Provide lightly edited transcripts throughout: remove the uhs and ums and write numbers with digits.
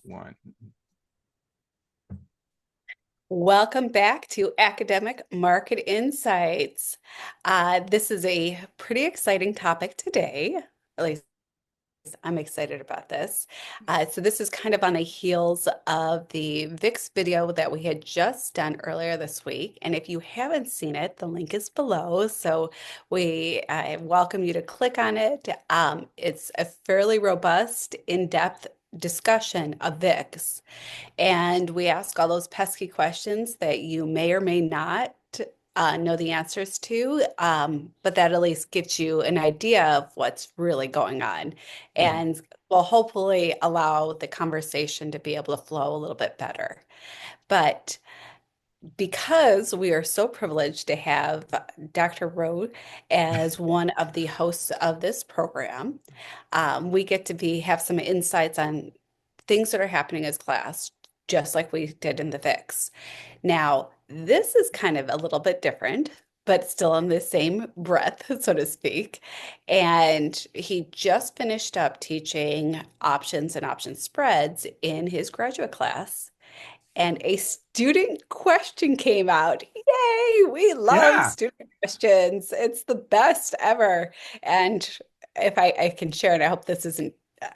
One. Welcome back to Academic Market Insights. This is a pretty exciting topic today. At least I'm excited about this. So this is kind of on the heels of the VIX video that we had just done earlier this week. And if you haven't seen it, the link is below. So I welcome you to click on it. It's a fairly robust, in-depth discussion of VIX. And we ask all those pesky questions that you may or may not know the answers to, but that at least gives you an idea of what's really going on Mhm. and will hopefully allow the conversation to be able to flow a little bit better. But because we are so privileged to have Dr. Rowe as one of the hosts of this program, we get to have some insights on things that are happening as class, just like we did in the VIX. Now, this is kind of a little bit different, but still in the same breath, so to speak. And he just finished up teaching options and option spreads in his graduate class and a student question came out. Yay! We love Yeah. student questions. It's the best ever. And if I can share it, I hope this isn't,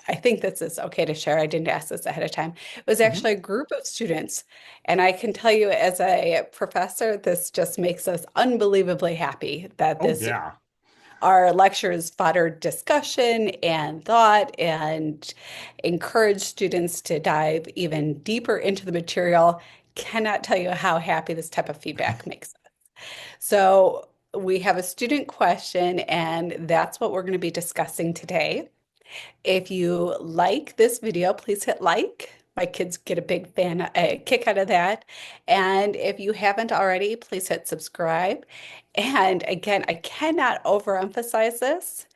I think this is okay to share. I didn't ask this ahead of time. It was Mhm. actually a group of students. And I can tell you as a professor, this just makes us unbelievably happy that Oh, this yeah. our lectures fodder discussion and thought and encourage students to dive even deeper into the material. Cannot tell you how happy this type of feedback makes us. So we have a student question, and that's what we're going to be discussing today. If you like this video, please hit like. My kids get a big a kick out of that. And if you haven't already, please hit subscribe. And again, I cannot overemphasize this.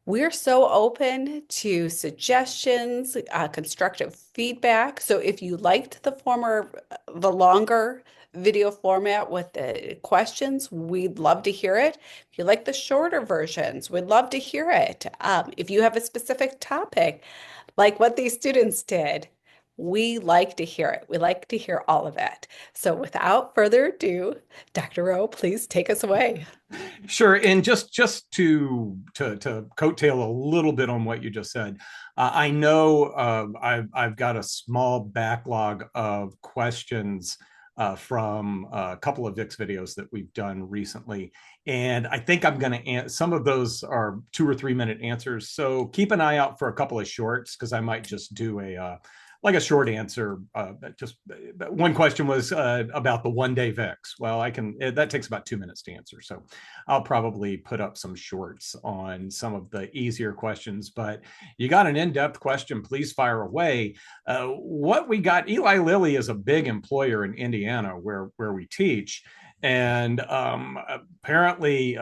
We're so open to suggestions, constructive feedback. So if you liked the longer video format with the questions, we'd love to hear it. If you like the shorter versions, we'd love to hear it. If you have a specific topic, like what these students did, we like to hear it. We like to hear all of it. So without further ado, Dr. Rowe, please take us away. Sure. And just to coattail a little bit on what you just said, I know I've got a small backlog of questions from a couple of VIX videos that we've done recently, and I think I'm going to some of those are 2 or 3 minute answers. So keep an eye out for a couple of shorts because I might just do like a short answer. Just one question was about the 1 day VIX. Well, that takes about 2 minutes to answer. So I'll probably put up some shorts on some of the easier questions, but you got an in-depth question, please fire away. What we got, Eli Lilly is a big employer in Indiana where we teach. And apparently,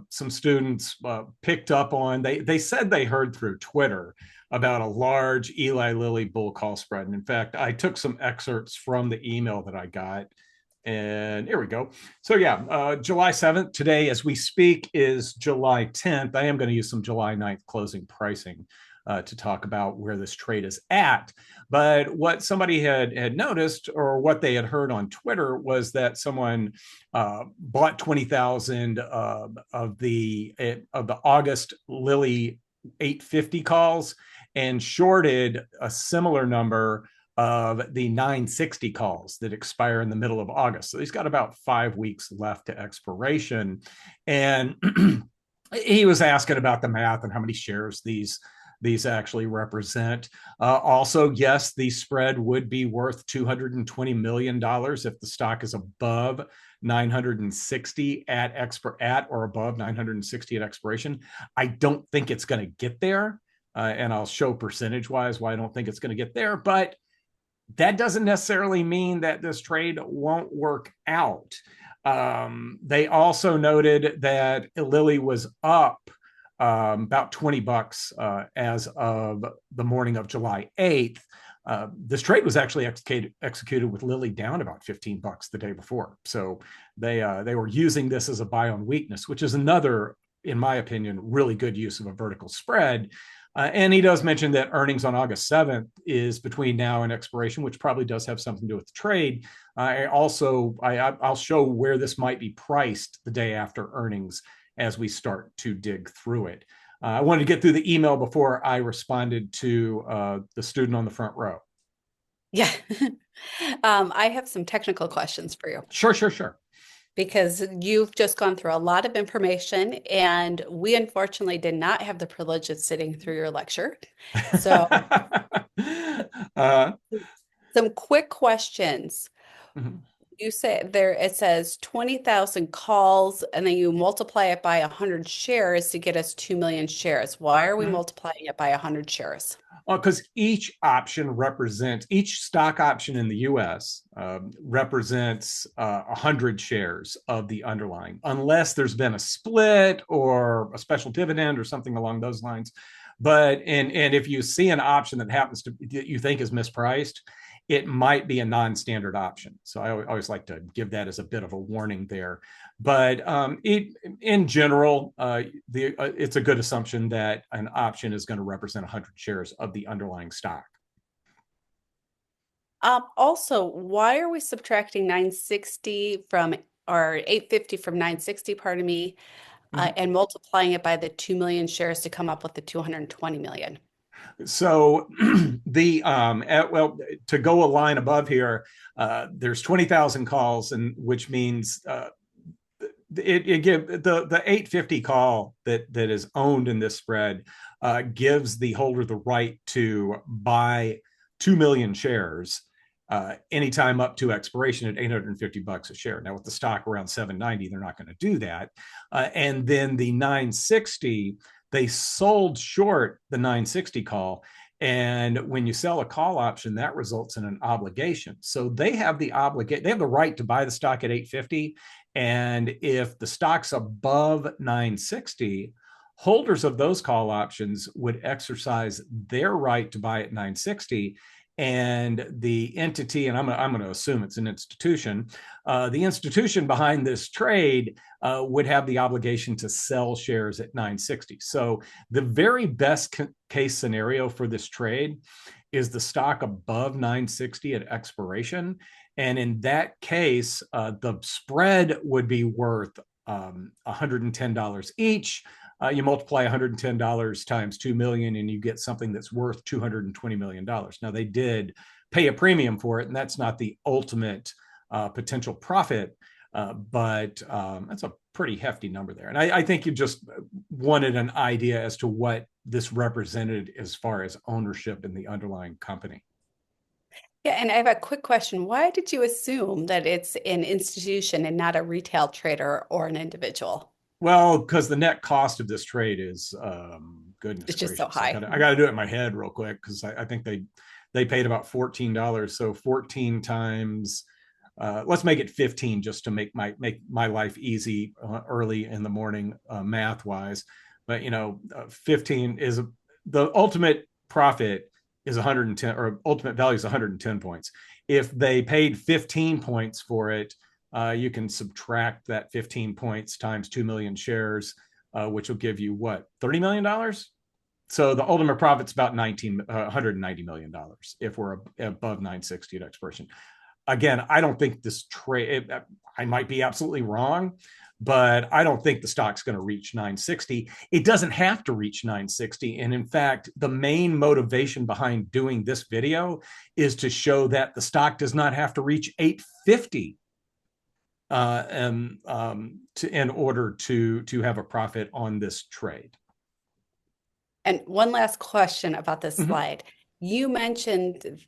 some students picked up on, they said they heard through Twitter about a large Eli Lilly bull call spread. And in fact, I took some excerpts from the email that I got. And here we go. So yeah, July 7th, today as we speak is July 10th. I am going to use some July 9th closing pricing to talk about where this trade is at. But what somebody had noticed or what they had heard on Twitter was that someone bought 20,000 of the August Lilly 850 calls and shorted a similar number of the 960 calls that expire in the middle of August. So he's got about 5 weeks left to expiration. And he was asking about the math and how many shares these actually represent. Also, yes, the spread would be worth $220 million if the stock is above 960 at or above 960 at expiration. I don't think it's going to get there. And I'll show percentage wise why I don't think it's going to get there. But that doesn't necessarily mean that this trade won't work out. They also noted that Lilly was up about $20 as of the morning of July 8th. This trade was actually executed with Lilly down about $15 the day before. So they were using this as a buy on weakness, which is another, in my opinion, really good use of a vertical spread. And he does mention that earnings on August 7th is between now and expiration, which probably does have something to do with the trade. I'll show where this might be priced the day after earnings as we start to dig through it. I wanted to get through the email before I responded to the student on the front row. Yeah. I have some technical questions for you Sure, sure, sure. because you've just gone through a lot of information, and we unfortunately did not have the privilege of sitting through your lecture. So, uh, some quick questions. mhm. You say there it says 20,000 calls, and then you multiply it by 100 shares to get us 2 million shares. Why are we Mhm. multiplying it by 100 shares? Because each stock option in the US represents 100 shares of the underlying, unless there's been a split or a special dividend or something along those lines. And if you see an option that happens to that you think is mispriced, it might be a non-standard option. So I always like to give that as a bit of a warning there. But in general, it's a good assumption that an option is going to represent 100 shares of the underlying stock. Also, why are we subtracting 960 from or 850 from 960, pardon me, Mm-hmm. and multiplying it by the 2 million shares to come up with the 220 million? So well, to go a line above here, there's 20,000 calls, and which means it give the 850 call that is owned in this spread gives the holder the right to buy 2 million shares anytime up to expiration at $850 a share. Now with the stock around 790, they're not going to do that. And then the 960, they sold short the 960 call. And when you sell a call option, that results in an obligation. So they have the right to buy the stock at 850. And if the stock's above 960, holders of those call options would exercise their right to buy at 960. And the entity, and I'm going to assume it's an institution, the institution behind this trade would have the obligation to sell shares at 960. So the very best case scenario for this trade is the stock above 960 at expiration. And in that case, the spread would be worth $110 each. You multiply $110 times 2 million and you get something that's worth $220 million. Now they did pay a premium for it, and that's not the ultimate potential profit, but that's a pretty hefty number there. And I think you just wanted an idea as to what this represented as far as ownership in the underlying company. Yeah, and I have a quick question. Why did you assume that it's an institution and not a retail trader or an individual? Well, because the net cost of this trade is goodness It's just so gracious. I high. got I got to do it in my head real quick because I think they paid about $14. So 14 times, let's make it 15 just to make my life easy early in the morning math wise. But 15 is the ultimate profit is 110, or ultimate value is 110 points. If they paid 15 points for it, you can subtract that 15 points times 2 million shares, which will give you what, $30 million? So the ultimate profit's about $190 million if we're above 960 at expiration. Again, I don't think this trade, I might be absolutely wrong, but I don't think the stock's going to reach 960. It doesn't have to reach 960. And in fact, the main motivation behind doing this video is to show that the stock does not have to reach 850 in order to have a profit on this trade. And one last question about this Mm-hmm. slide. You mentioned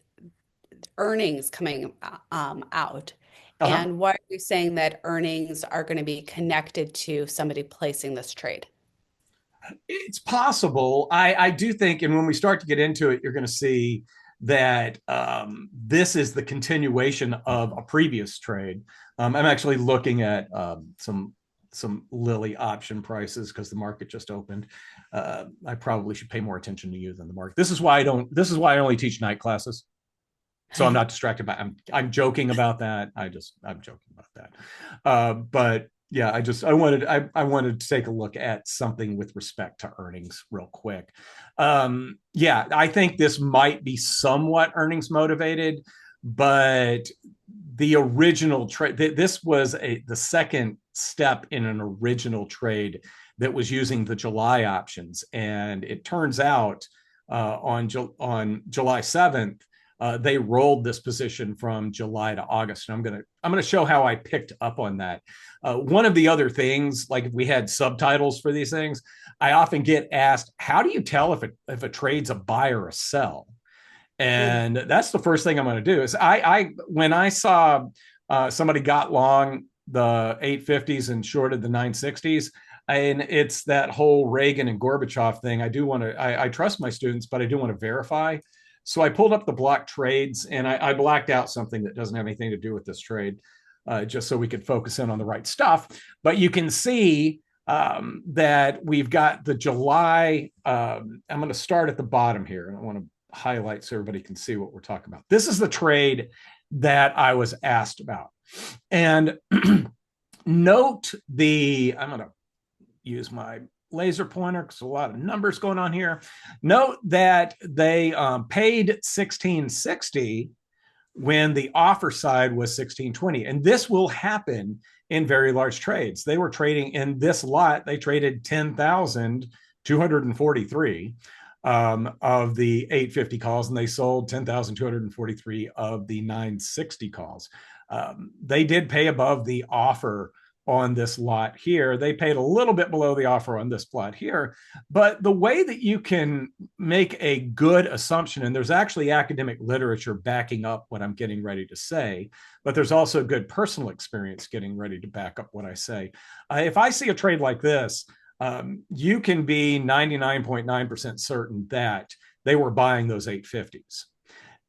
earnings coming out. Uh-huh. And why are you saying that earnings are going to be connected to somebody placing this trade? It's possible. I do think, and when we start to get into it, you're going to see that this is the continuation of a previous trade. I'm actually looking at some Lilly option prices because the market just opened. I probably should pay more attention to you than the market. This is why I don't. This is why I only teach night classes, so I'm not distracted by. I'm joking about that. I'm joking about that. But yeah, I wanted to take a look at something with respect to earnings real quick. Yeah, I think this might be somewhat earnings motivated, but the original trade, this was the second step in an original trade that was using the July options, and it turns out on July 7th, they rolled this position from July to August. And I'm gonna show how I picked up on that. One of the other things, like if we had subtitles for these things, I often get asked, how do you tell if a trade's a buy or a sell? Mm. And that's the first thing I'm going to do. Is I when I saw somebody got long the 850s and shorted the 960s, and it's that whole Reagan and Gorbachev thing. I do want to. I trust my students, but I do want to verify. So I pulled up the block trades, and I blacked out something that doesn't have anything to do with this trade, just so we could focus in on the right stuff. But you can see that we've got the July. I'm going to start at the bottom here, and I want to highlight so everybody can see what we're talking about. This is the trade that I was asked about. And note I'm going to use my laser pointer because a lot of numbers going on here. Note that they paid 1660 when the offer side was 1620. And this will happen in very large trades. They were trading in this lot, they traded 10,243 of the 850 calls, and they sold 10,243 of the 960 calls. They did pay above the offer on this lot here. They paid a little bit below the offer on this plot here. But the way that you can make a good assumption, and there's actually academic literature backing up what I'm getting ready to say, but there's also good personal experience getting ready to back up what I say. If I see a trade like this, you can be 99.9% certain that they were buying those 850s.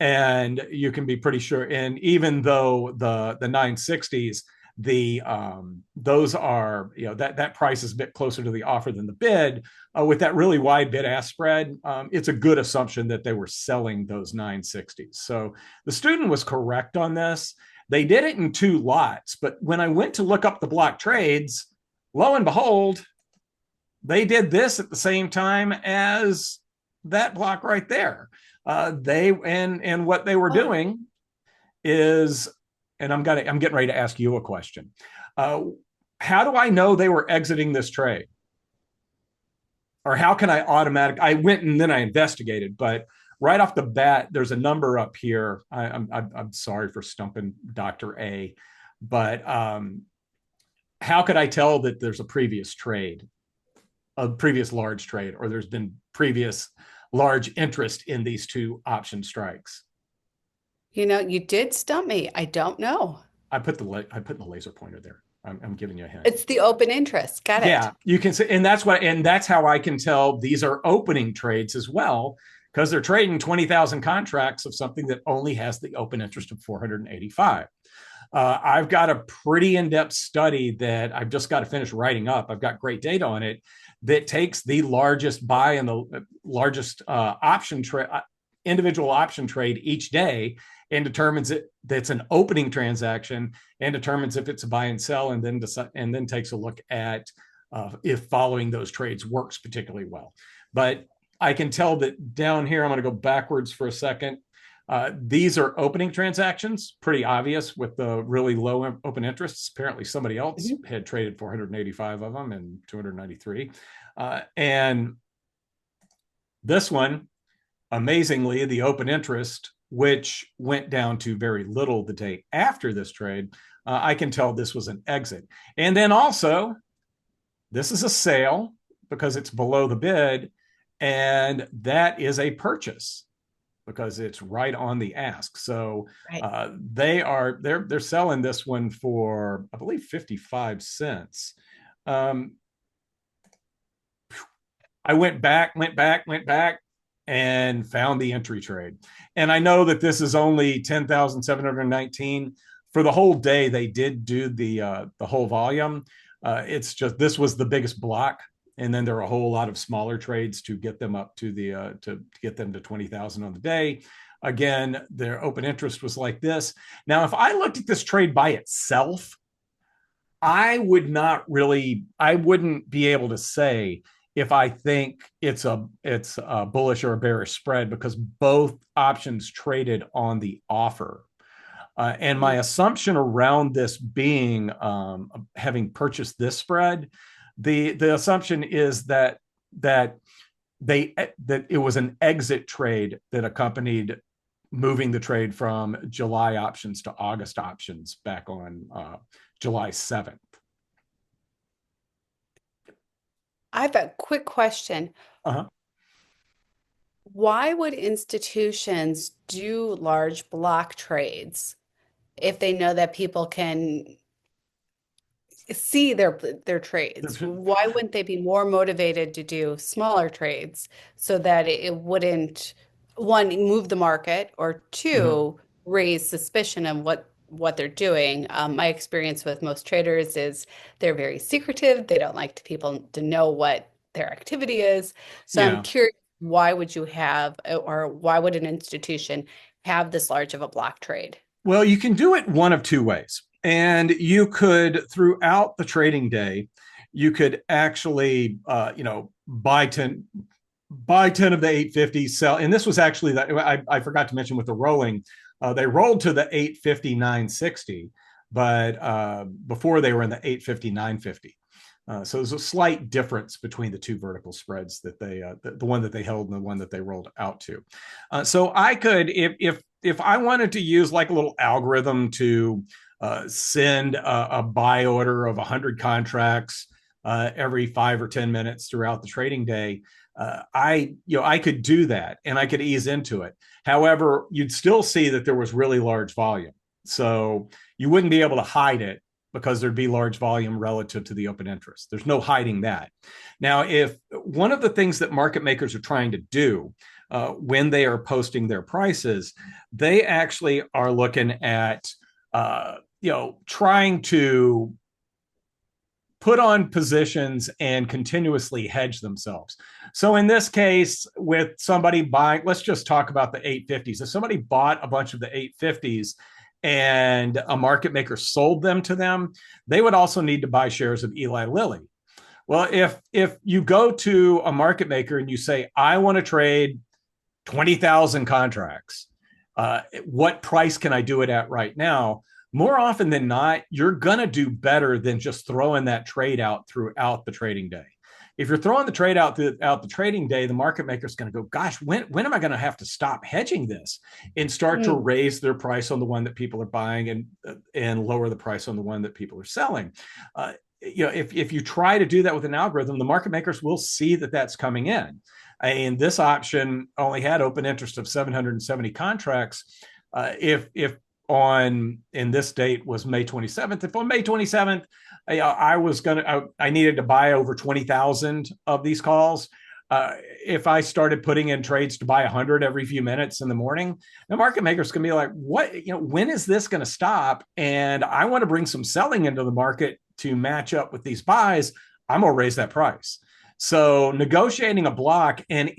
And you can be pretty sure. And even though the 960s, those are, that price is a bit closer to the offer than the bid, with that really wide bid ask spread, it's a good assumption that they were selling those 960s. So the student was correct on this. They did it in two lots, but when I went to look up the block trades, lo and behold, they did this at the same time as that block right there. And what they were Oh, doing is, and I'm getting ready to ask you a question. How do I know they were exiting this trade? Or how can I went and then I investigated, but right off the bat, there's a number up here. I'm sorry for stumping Dr. A, but how could I tell that there's a previous large trade, or there's been previous large interest in these two option strikes? you did stump me. I don't know. I put the laser pointer there. I'm giving you a hint. It's the open interest. Got it. Yeah, you can say, and that's how I can tell these are opening trades as well, because they're trading 20,000 contracts of something that only has the open interest of 485. I've got a pretty in-depth study that I've just got to finish writing up. I've got great data on it that takes the largest buy and the largest individual option trade each day and determines it that's an opening transaction and determines if it's a buy and sell, and then takes a look at if following those trades works particularly well. But I can tell that down here, I'm going to go backwards for a second. These are opening transactions, pretty obvious with the really low open interests. Apparently somebody else Mhm. had traded 485 of them and 293. And this one, amazingly, the open interest, which went down to very little the day after this trade, I can tell this was an exit. And then also, this is a sale because it's below the bid, and that is a purchase because it's right on the ask. So Right. they're selling this one for, I believe, 55 cents. Um, I went back, and found the entry trade. And I know that this is only 10,719 for the whole day. They did do the whole volume. It's just this was the biggest block, and then there are a whole lot of smaller trades to get them up to to get them to 20,000 on the day. Again, their open interest was like this. Now, if I looked at this trade by itself, I wouldn't be able to say if I think it's a bullish or a bearish spread because both options traded on the offer. And my assumption around this being having purchased this spread, the assumption is that that it was an exit trade that accompanied moving the trade from July options to August options back on July 7th. I have a quick question. Uh-huh. Why would institutions do large block trades if they know that people can see their trades? Why wouldn't they be more motivated to do smaller trades so that it wouldn't, one, move the market, or Mhm. two, raise suspicion of what they're doing? My experience with most traders is they're very secretive. They don't like people to know what their activity is. So I'm Yeah. curious, why would you have, or why would an institution have this large of a block trade? Well, you can do it one of two ways. And you could, throughout the trading day, you could actually, buy 10 of the 850, sell. And this was actually that I forgot to mention with the rolling, they rolled to the 850, 960, but before they were in the 850, 950. So there's a slight difference between the two vertical spreads that the one that they held and the one that they rolled out to. So I could, if I wanted to use like a little algorithm to send a buy order of 100 contracts every 5 or 10 minutes throughout the trading day, I could do that and I could ease into it. However, you'd still see that there was really large volume, so you wouldn't be able to hide it because there'd be large volume relative to the open interest. There's no hiding that. Now, if one of the things that market makers are trying to do when they are posting their prices, they actually are looking at trying to put on positions and continuously hedge themselves. So in this case, with somebody buying, let's just talk about the 850s. If somebody bought a bunch of the 850s and a market maker sold them to them, they would also need to buy shares of Eli Lilly. Well, if you go to a market maker and you say, I want to trade 20,000 contracts, what price can I do it at right now? More often than not, you're going to do better than just throwing that trade out throughout the trading day. If you're throwing the trade out throughout the trading day, the market maker is going to go, gosh, when am I going to have to stop hedging this and start to Mm. raise their price on the one that people are buying and lower the price on the one that people are selling? If you try to do that with an algorithm, the market makers will see that that's coming in. And this option only had open interest of 770 contracts. If on in this date was May 27th, if on May 27th I needed to buy over 20,000 of these calls. If I started putting in trades to buy 100 every few minutes in the morning, the market makers can be like, what, when is this going to stop? And I want to bring some selling into the market to match up with these buys. I'm going to raise that price. So negotiating a block, and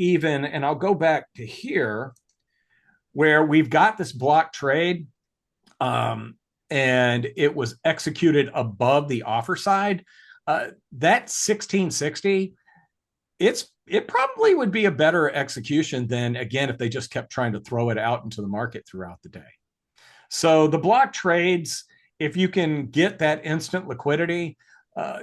I'll go back to here where we've got this block trade, and it was executed above the offer side. That 1660, it probably would be a better execution than, again, if they just kept trying to throw it out into the market throughout the day. So the block trades, if you can get that instant liquidity,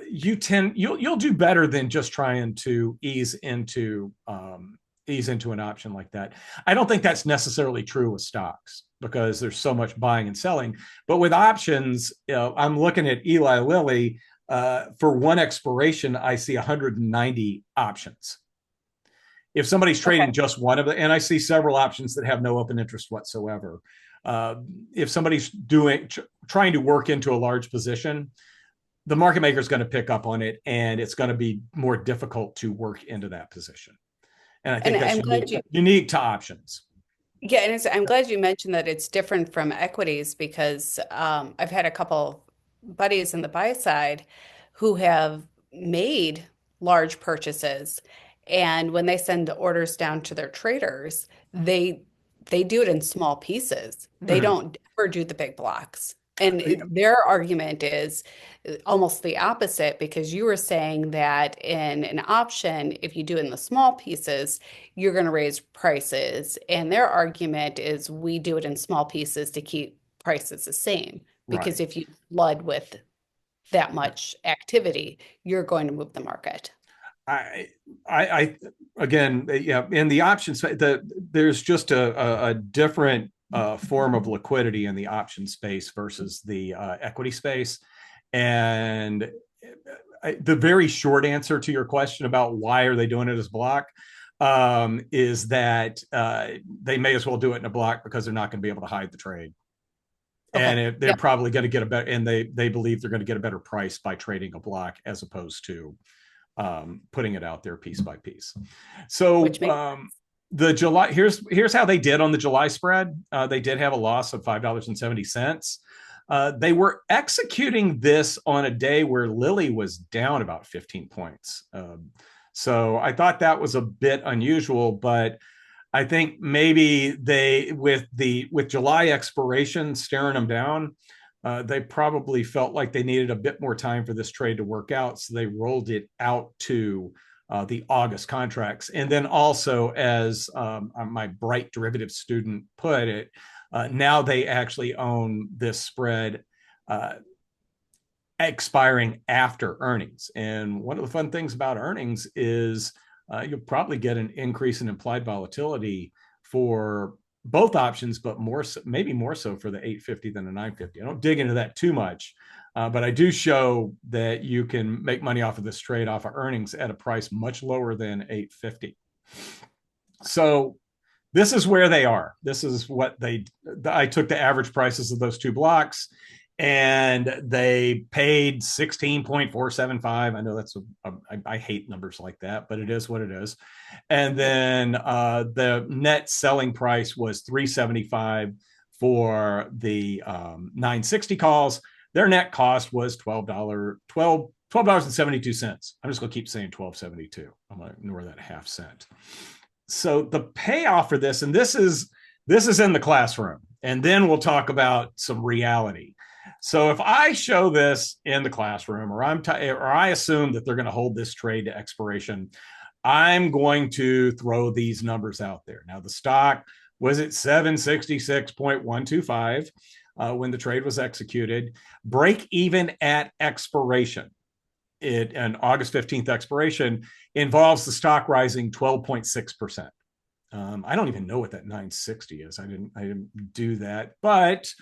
you'll do better than just trying to ease into an option like that. I don't think that's necessarily true with stocks because there's so much buying and selling. But with options, I'm looking at Eli Lilly. For one expiration, I see 190 options. If somebody's Okay. trading just one of them, and I see several options that have no open interest whatsoever. If somebody's trying to work into a large position, the market maker is going to pick up on it, and it's going to be more difficult to work into that position. And I And think that's I'm glad unique to options. yeah, and I'm glad you mentioned that it's different from equities because I've had a couple buddies in the buy side who have made large purchases, and when they send the orders down to their traders, they do it in small pieces. They Mm-hmm. don't ever do the big blocks. And their argument is almost the opposite because you were saying that in an option, if you do in the small pieces, you're going to raise prices. And their argument is we do it in small pieces to keep prices the same. Because Right. if you flood with that much activity, you're going to move the market. I, I again, yeah, in the options, there's just a different form of liquidity in the option space versus the equity space. And the very short answer to your question about why are they doing it as block is that they may as well do it in a block because they're not going to be able to hide the trade. Okay. They're Yep. probably going to get a better, and they believe they're going to get a better price by trading a block as opposed to putting it out there piece by piece. So Which makes the July here's how they did on the July spread. They did have a loss of $5.70. They were executing this on a day where Lilly was down about 15 points. So I thought that was a bit unusual, but I think maybe they with July expiration staring them down, they probably felt like they needed a bit more time for this trade to work out, so they rolled it out to the August contracts. And then also, as my bright derivative student put it, now they actually own this spread expiring after earnings. And one of the fun things about earnings is you'll probably get an increase in implied volatility for both options, but more so, maybe more so for the 850 than the 950. I don't dig into that too much, but I do show that you can make money off of this trade off of earnings at a price much lower than 850. So this is where they are. This is what I took the average prices of those two blocks and they paid 16.475. I know I hate numbers like that, but it is what it is. And then the net selling price was 375 for the 960 calls. Their net cost was $12.72. I'm just going to keep saying 12.72. I'm going to ignore that half cent. So the payoff for this, and this is in the classroom, and then we'll talk about some reality. So if I show this in the classroom, or I assume that they're going to hold this trade to expiration, I'm going to throw these numbers out there. Now the stock was at 766.125 when the trade was executed. Break even at expiration. An August 15th expiration involves the stock rising 12.6%. I don't even know what that 960 is. I didn't do that, but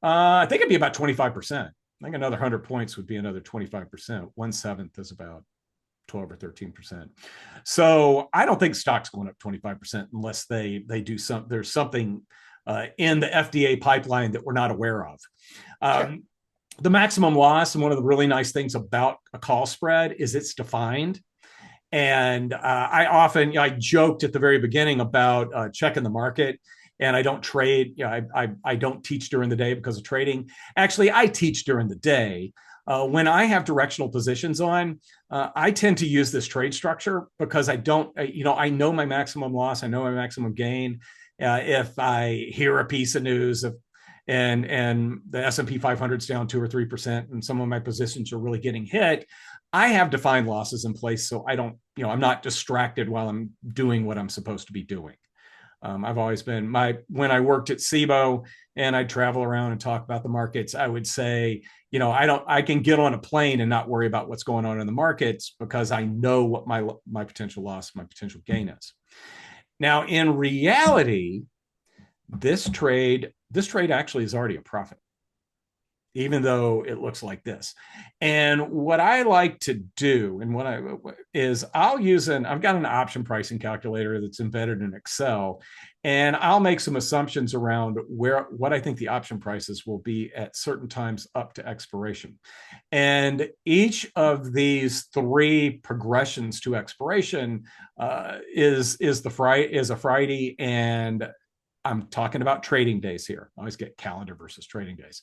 I think it'd be about 25%. I think another 100 points would be another 25%. 1/7 is about 12 or 13%. So I don't think stock's going up 25% unless they do there's something in the FDA pipeline that we're not aware of. sure. The maximum loss, and one of the really nice things about a call spread is it's defined. And I joked at the very beginning about checking the market, and I don't trade. I don't teach during the day because of trading. Actually, I teach during the day. When I have directional positions on, I tend to use this trade structure because I don't, I know my maximum loss, I know my maximum gain. If I hear a piece of news and the S&P 500 is down 2 or 3%, and some of my positions are really getting hit, I have defined losses in place, so I don't, I'm not distracted while I'm doing what I'm supposed to be doing. I've always been when I worked at SIBO and I'd travel around and talk about the markets, I would say, I can get on a plane and not worry about what's going on in the markets because I know what my potential loss, my potential gain is. Now, in reality, this trade actually is already a profit, even though it looks like this. And what I like to do, and I've got an option pricing calculator that's embedded in Excel, and I'll make some assumptions around what I think the option prices will be at certain times up to expiration. And each of these three progressions to expiration is a Friday, and I'm talking about trading days here. I always get calendar versus trading days.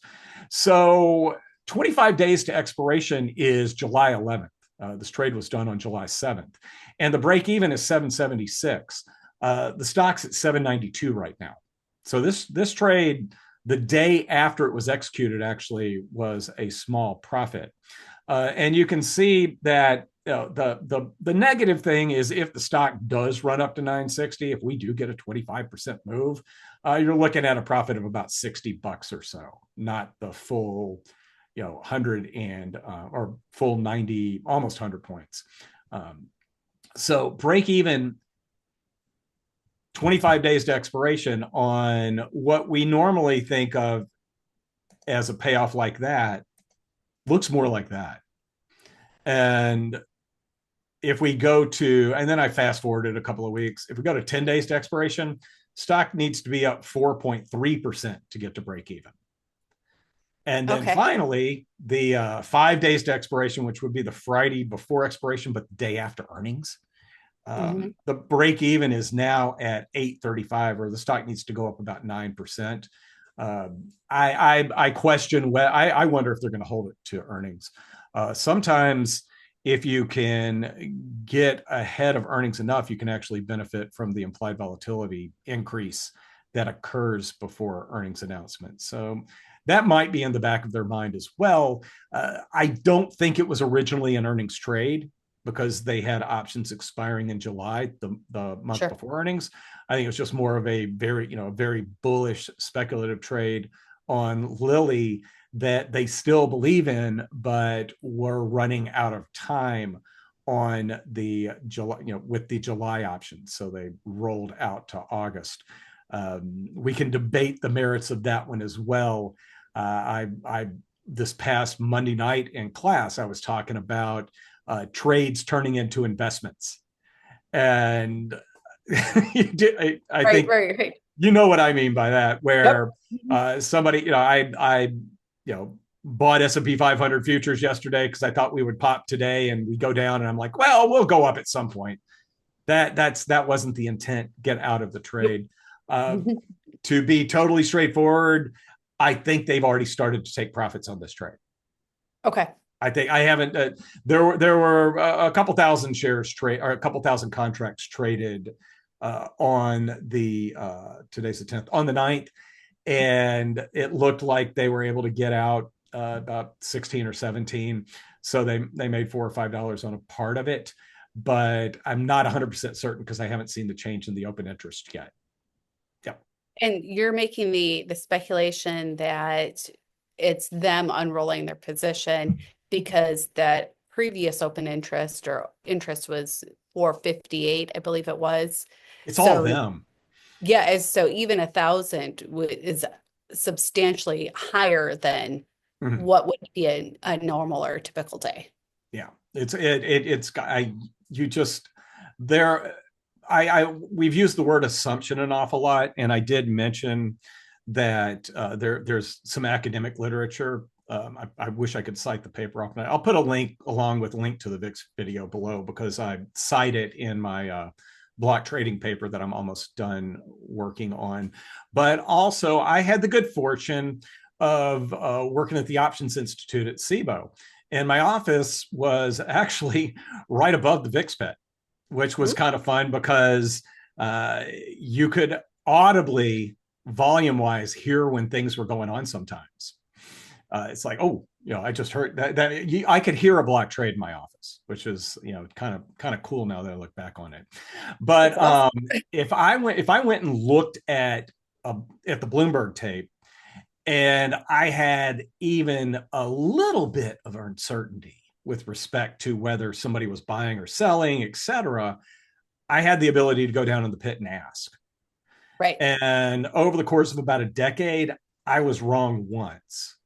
So 25 days to expiration is July 11th. This trade was done on July 7th. And the break even is 776. The stock's at 792 right now. So this trade The day after it was executed actually was a small profit. And you can see that the negative thing is if the stock does run up to 960, if we do get a 25% move, you're looking at a profit of about $60 or so, not the full 100 and or full 90, almost 100 points. So break even 25 days to expiration on what we normally think of as a payoff like that looks more like that. And if we go to, and then I fast forwarded a couple of weeks, if we go to 10 days to expiration, stock needs to be up 4.3% to get to break even. And then Okay. finally, the 5 days to expiration, which would be the Friday before expiration, but the day after earnings. Hmm. The break even is now at 835, or the stock needs to go up about 9%. I question I wonder if they're going to hold it to earnings. Sometimes if you can get ahead of earnings enough, you can actually benefit from the implied volatility increase that occurs before earnings announcement. So that might be in the back of their mind as well. I don't think it was originally an earnings trade because they had options expiring in July, the month Sure. before earnings. I think it was just more of a very bullish speculative trade on Lilly that they still believe in, but were running out of time on the July, with the July options. So they rolled out to August. We can debate the merits of that one as well. I this past Monday night in class, I was talking about trades turning into investments. And I Right, think right, right. you know what I mean by that, Yep. where somebody, I bought S&P 500 futures yesterday because I thought we would pop today and we go down, and I'm like, well, we'll go up at some point. That wasn't the intent. Get out of the Nope. trade. Uh, to be totally straightforward, I think they've already started to take profits on this trade. Okay. I think I haven't. There were a couple thousand shares trade or a couple thousand contracts traded on the today's the 10th, on the 9th, and it looked like they were able to get out about 16 or 17. So they made $4 or $5 on a part of it, but I'm not 100% certain because I haven't seen the change in the open interest yet. Yeah, And you're making the speculation that it's them unrolling their position because that previous open interest or interest was 458, I believe it was. it's all So them. yeah, so even 1,000 is substantially higher than Mhm. what would be a normal or typical day. Yeah, it's I you just there I we've used the word assumption an awful lot, and I did mention that there's some academic literature. I wish I could cite the paper off. I'll put a link along with a link to the VIX video below because I cite it in my block trading paper that I'm almost done working on. But also, I had the good fortune of working at the Options Institute at SIBO, and my office was actually right above the VIX pit, which was kind of fun because you could audibly, volume wise, hear when things were going on sometimes. It's like, oh, I just heard that I could hear a block trade in my office, which is, kind of cool now that I look back on it. That's But awesome. if I went and looked at the Bloomberg tape, and I had even a little bit of uncertainty with respect to whether somebody was buying or selling, et cetera, I had the ability to go down in the pit and ask. Right. And over the course of about a decade, I was wrong once.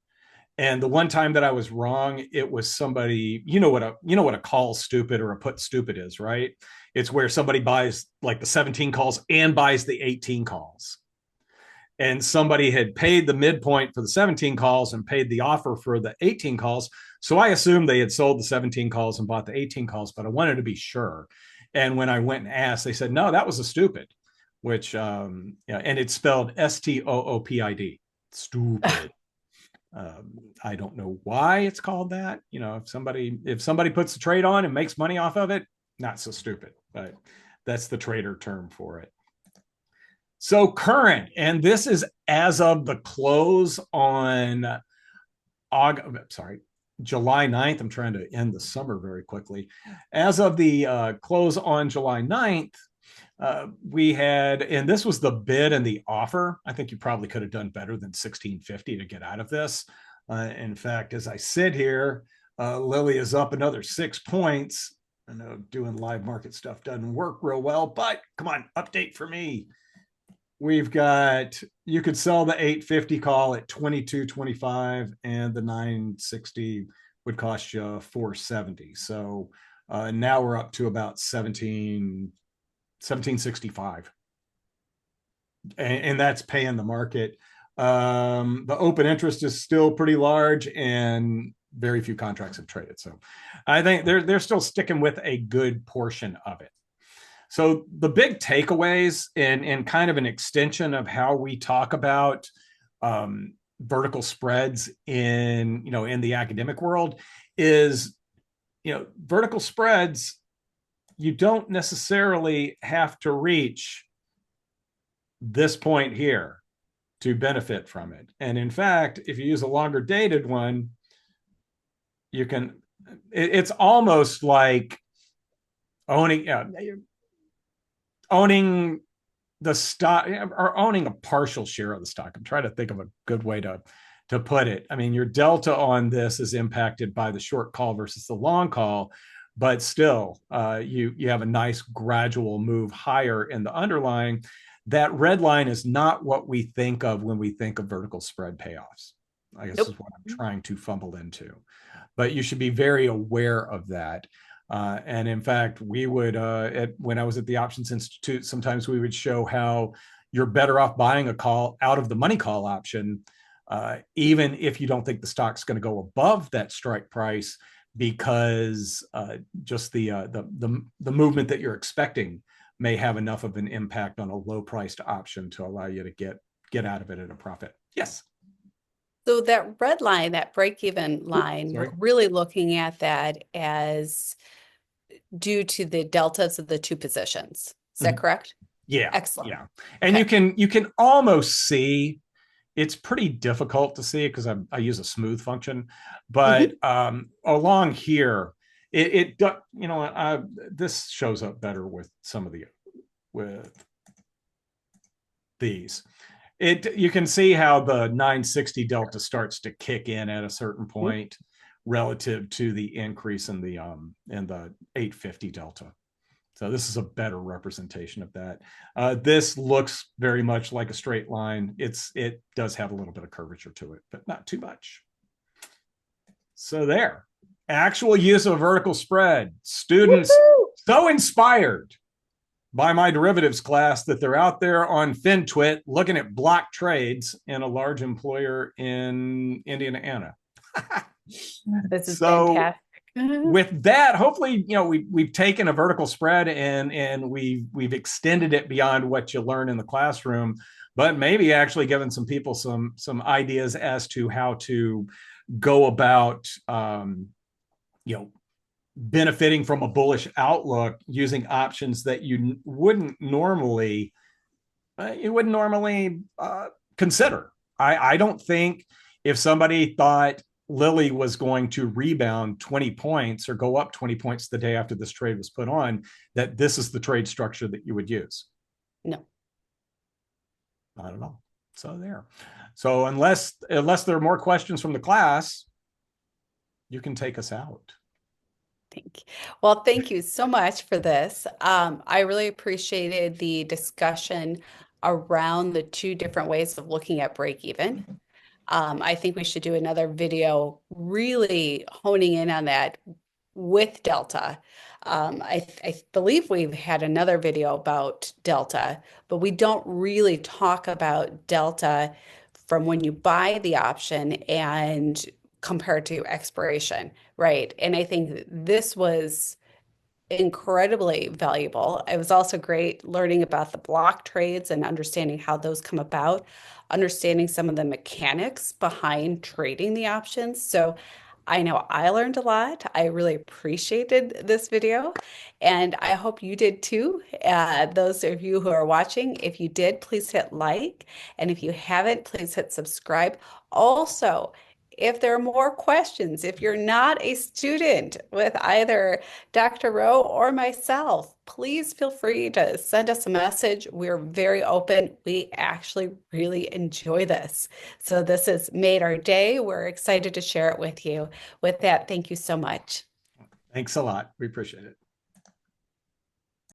And the one time that I was wrong, it was somebody, you know what a call stupid or a put stupid is, right? It's where somebody buys like the 17 calls and buys the 18 calls. And somebody had paid the midpoint for the 17 calls and paid the offer for the 18 calls. So I assumed they had sold the 17 calls and bought the 18 calls, but I wanted to be sure. And when I went and asked, they said, no, that was a stupid, which, and it's spelled STOOPID, stupid. I don't know why it's called that. If somebody puts a trade on and makes money off of it, not so stupid, but that's the trader term for it. So current, and this is as of the close on sorry, July 9th. I'm trying to end the summer very quickly. As of the close on July 9th, we had, and this was the bid and the offer. I think you probably could have done better than 1650 to get out of this. In fact, as I sit here, Lilly is up another 6 points. I know doing live market stuff doesn't work real well, but come on, update for me. We've got, you could sell the 850 call at 22.25, and the 960 would cost you 470. So now we're up to about 1765, and that's paying the market. The open interest is still pretty large, and very few contracts have traded. So I think they're still sticking with a good portion of it. So the big takeaways, and kind of an extension of how we talk about vertical spreads in the academic world, is vertical spreads, you don't necessarily have to reach this point here to benefit from it. And in fact, if you use a longer dated one, you can, it's almost like owning owning the stock, or owning a partial share of the stock. I'm trying to think of a good way to put it. I mean, your delta on this is impacted by the short call versus the long call, but still, you have a nice gradual move higher in the underlying. That red line is not what we think of when we think of vertical spread payoffs. I guess Nope. is what I'm trying to fumble into, but you should be very aware of that. And in fact, we would, when I was at the Options Institute, sometimes we would show how you're better off buying a call out of the money call option, even if you don't think the stock's going to go above that strike price, because just the movement that you're expecting may have enough of an impact on a low priced option to allow you to get out of it at a profit. Yes. So that red line, that break-even line, we're Sorry. really looking at that as due to the deltas of the two positions. Is that Mhm. correct? Yeah, Excellent. yeah. And Okay. you can almost see, it's pretty difficult to see because I use a smooth function, but Mhm. along here, this shows up better with some of the, with these. You can see how the 960 delta starts to kick in at a certain point relative to the increase in the 850 delta. So this is a better representation of that. This looks very much like a straight line. It does have a little bit of curvature to it, but not too much. So there, actual use of a vertical spread. Students Woohoo! so inspired by my derivatives class that they're out there on FinTwit looking at block trades in a large employer in Indiana. This is So fantastic. Mhm. with that, hopefully, we've taken a vertical spread and we've extended it beyond what you learn in the classroom, but maybe actually given some people some ideas as to how to go about benefiting from a bullish outlook using options that you wouldn't normally consider. I don't think if somebody thought Lilly was going to rebound 20 points or go up 20 points the day after this trade was put on, that this is the trade structure that you would use. No. I don't know. So there. So unless there are more questions from the class, you can take us out. Thank you. Well, thank you so much for this. I really appreciated the discussion around the two different ways of looking at break even. I think we should do another video really honing in on that with Delta. I believe we've had another video about Delta, but we don't really talk about Delta from when you buy the option and compared to expiration, right? And I think this was incredibly valuable. It was also great learning about the block trades and understanding how those come about, understanding some of the mechanics behind trading the options. So I know I learned a lot. I really appreciated this video, and I hope you did too. Those of you who are watching, if you did, please hit like, and if you haven't, please hit subscribe. Also, if there are more questions, if you're not a student with either Dr. Rowe or myself, please feel free to send us a message. We're very open. We actually really enjoy this. So this has made our day. We're excited to share it with you. With that, thank you so much. Thanks a lot. We appreciate it.